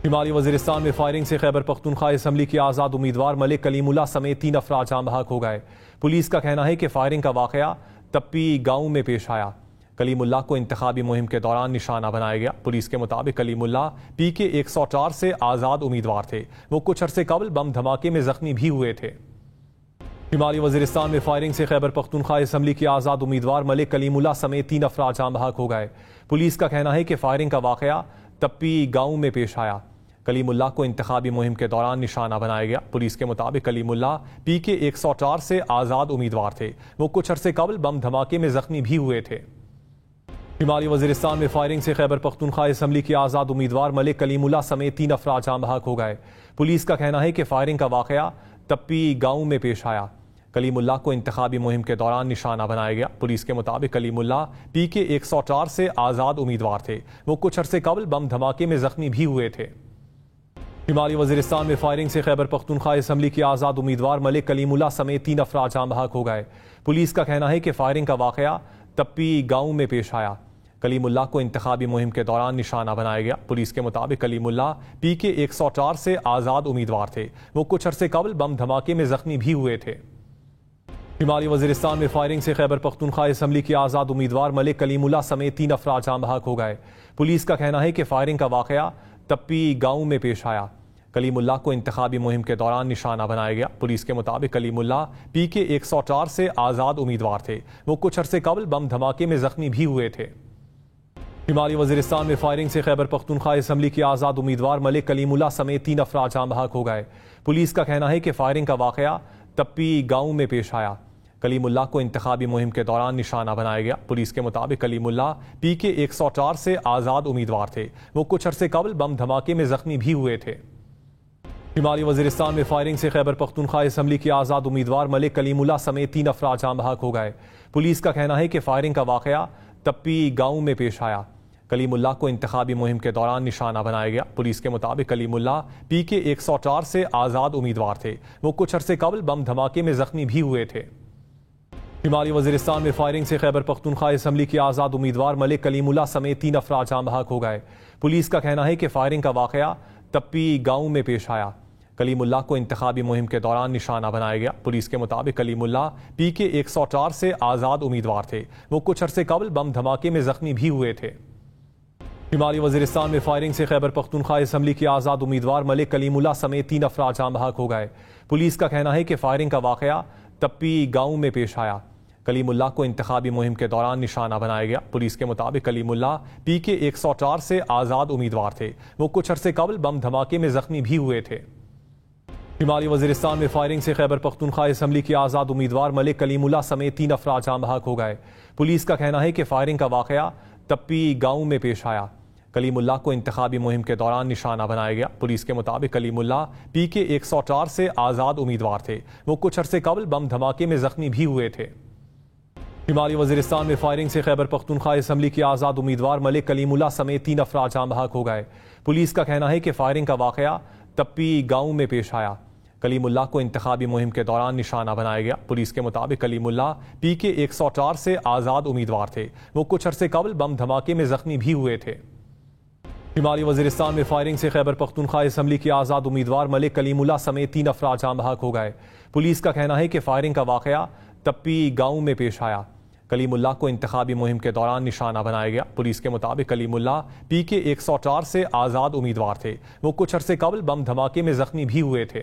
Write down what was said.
شمالی وزیرستان میں فائرنگ سے خیبر پختونخوا اسمبلی کے آزاد امیدوار ملک کلیم اللہ سمیت 3 افراد جاں بحق ہو گئے۔ پولیس کا کہنا ہے کہ فائرنگ کا واقعہ تپی گاؤں میں پیش آیا۔ کلیم اللہ کو انتخابی مہم کے دوران نشانہ بنایا گیا۔ پولیس کے مطابق کلیم اللہ پی کے 104 سے آزاد امیدوار تھے۔ وہ کچھ عرصے قبل بم دھماکے میں زخمی بھی ہوئے تھے۔ شمالی وزیرستان میں فائرنگ سے خیبر پختونخوا اسمبلی کے آزاد امیدوار ملک کلیم اللہ سمیت 3 افراد جاں بحق ہو گئے۔ پولیس کا کہنا ہے کہ فائرنگ کا واقعہ تپی گاؤں میں پیش آیا۔ کلیم اللہ کو انتخابی مہم کے دوران نشانہ بنایا گیا۔ پولیس کے مطابق کلیم اللہ پی کے 104 سے آزاد امیدوار تھے۔ وہ کچھ عرصے قبل بم دھماکے میں زخمی بھی ہوئے تھے۔ شمالی وزیرستان میں فائرنگ سے خیبر پختونخوا اسمبلی کے آزاد امیدوار ملک کلیم اللہ سمیت 3 افراد جاں بحق ہو گئے۔ پولیس کا کہنا ہے کہ فائرنگ کا واقعہ تپی گاؤں میں پیش آیا۔ کلیم اللہ کو انتخابی مہم کے دوران نشانہ بنایا گیا۔ پولیس کے مطابق کلیم اللہ پی کے 104 سے آزاد امیدوار تھے۔ وہ کچھ عرصے قبل بم دھماکے میں زخمی بھی ہوئے تھے۔ شمالی وزیرستان میں فائرنگ سے خیبر پختونخوا اسمبلی کے آزاد امیدوار ملک کلیم اللہ سمیت 3 افراد جاں بحق ہو گئے۔ پولیس کا کہنا ہے کہ فائرنگ کا واقعہ تپی گاؤں میں پیش آیا۔ کلیم اللہ کو انتخابی مہم کے دوران نشانہ بنایا گیا۔ پولیس کے مطابق کلیم اللہ پی کے 104 سے آزاد امیدوار تھے۔ وہ کچھ عرصے قبل بم دھماکے میں زخمی بھی ہوئے تھے۔ شمالی وزیرستان میں فائرنگ سے خیبر پختونخوا اسمبلی کے آزاد امیدوار ملک کلیم اللہ سمیت 3 افراد جاں بحق ہو گئے۔ پولیس کا کہنا ہے کہ فائرنگ کا واقعہ تپی گاؤں میں پیش آیا۔ کلیم اللہ کو انتخابی مہم کے دوران نشانہ بنایا گیا۔ پولیس کے مطابق کلیم اللہ پی کے 104 سے آزاد امیدوار تھے۔ وہ کچھ عرصے قبل بم دھماکے میں زخمی بھی ہوئے تھے۔ شمالی وزیرستان میں فائرنگ سے خیبر پختونخوا اسمبلی کے آزاد امیدوار ملک کلیم اللہ سمیت 3 افراد جاں بحق ہو گئے۔ پولیس کا کہنا ہے کہ فائرنگ کا واقعہ تپی گاؤں میں پیش آیا۔ کلیم اللہ کو انتخابی مہم کے دوران نشانہ بنایا گیا۔ پولیس کے مطابق کلیم اللہ پی کے 104 سے آزاد امیدوار تھے۔ وہ کچھ عرصے قبل بم دھماکے میں زخمی بھی ہوئے تھے۔ شمالی وزیرستان میں فائرنگ سے خیبر پختونخوا اسمبلی کے آزاد امیدوار ملک کلیم اللہ سمیت 3 افراد جاں بحق ہو گئے۔ پولیس کا کہنا ہے کہ فائرنگ کا واقعہ تپی گاؤں میں پیش آیا۔ کلیم اللہ کو انتخابی مہم کے دوران نشانہ بنایا گیا۔ پولیس کے مطابق کلیم اللہ پی کے 104 سے آزاد امیدوار تھے۔ وہ کچھ عرصے قبل بم دھماکے میں زخمی بھی ہوئے تھے۔ شمالی وزیرستان میں فائرنگ سے خیبر پختونخوا اسمبلی کے آزاد امیدوار ملک کلیم اللہ سمیت 3 افراد جاں بحق ہو گئے۔ پولیس کا کہنا ہے کہ فائرنگ کا واقعہ تپی گاؤں میں پیش آیا۔ کلیم اللہ کو انتخابی مہم کے دوران نشانہ بنایا گیا۔ پولیس کے مطابق کلیم اللہ پی کے 104 سے آزاد امیدوار تھے۔ وہ کچھ عرصے قبل بم دھماکے میں زخمی بھی ہوئے تھے۔ شمالی وزیرستان میں فائرنگ سے خیبر پختونخوا اسمبلی کے آزاد امیدوار ملک کلیم اللہ سمیت 3 افراد جاں بحق ہو گئے۔ پولیس کا کہنا ہے کہ فائرنگ کا واقعہ تپی گاؤں میں پیش آیا۔ کلیم اللہ کو انتخابی مہم کے دوران نشانہ بنایا گیا۔ پولیس کے مطابق کلیم اللہ پی کے 104 سے آزاد امیدوار تھے۔ وہ کچھ عرصے قبل بم دھماکے میں زخمی بھی ہوئے تھے۔ شمالی وزیرستان میں فائرنگ سے خیبر پختونخوا اسمبلی کے آزاد امیدوار ملک کلیم اللہ سمیت 3 افراد جاں بحق ہو گئے۔ پولیس کا کہنا ہے کہ فائرنگ کا واقعہ تپی گاؤں میں پیش آیا۔ کلیم اللہ کو انتخابی مہم کے دوران نشانہ بنایا گیا۔ پولیس کے مطابق کلیم اللہ پی کے 104 سے آزاد امیدوار تھے۔ وہ کچھ عرصے قبل بم دھماکے میں زخمی بھی ہوئے تھے۔ شمالی وزیرستان میں فائرنگ سے خیبر پختونخوا اسمبلی کے آزاد امیدوار ملک کلیم اللہ سمیت 3 افراد جاں بحق ہو گئے۔ پولیس کا کہنا ہے کہ فائرنگ کا واقعہ تپی گاؤں میں پیش آیا۔ کلیم اللہ کو انتخابی مہم کے دوران نشانہ بنایا گیا۔ پولیس کے مطابق کلیم اللہ پی کے 104 سے آزاد امیدوار تھے۔ وہ کچھ عرصے قبل بم دھماکے میں زخمی بھی ہوئے تھے۔ شمالی وزیرستان میں فائرنگ سے خیبر پختونخوا اسمبلی کے آزاد امیدوار ملک کلیم اللہ سمیت 3 افراد جاں بحق ہو گئے۔ پولیس کا کہنا ہے کہ فائرنگ کا واقعہ تپی گاؤں میں پیش آیا۔ کلیم اللہ کو انتخابی مہم کے دوران نشانہ بنایا گیا۔ پولیس کے مطابق کلیم اللہ پی کے 104 سے آزاد امیدوار تھے۔ وہ کچھ عرصے قبل بم دھماکے میں زخمی بھی ہوئے تھے۔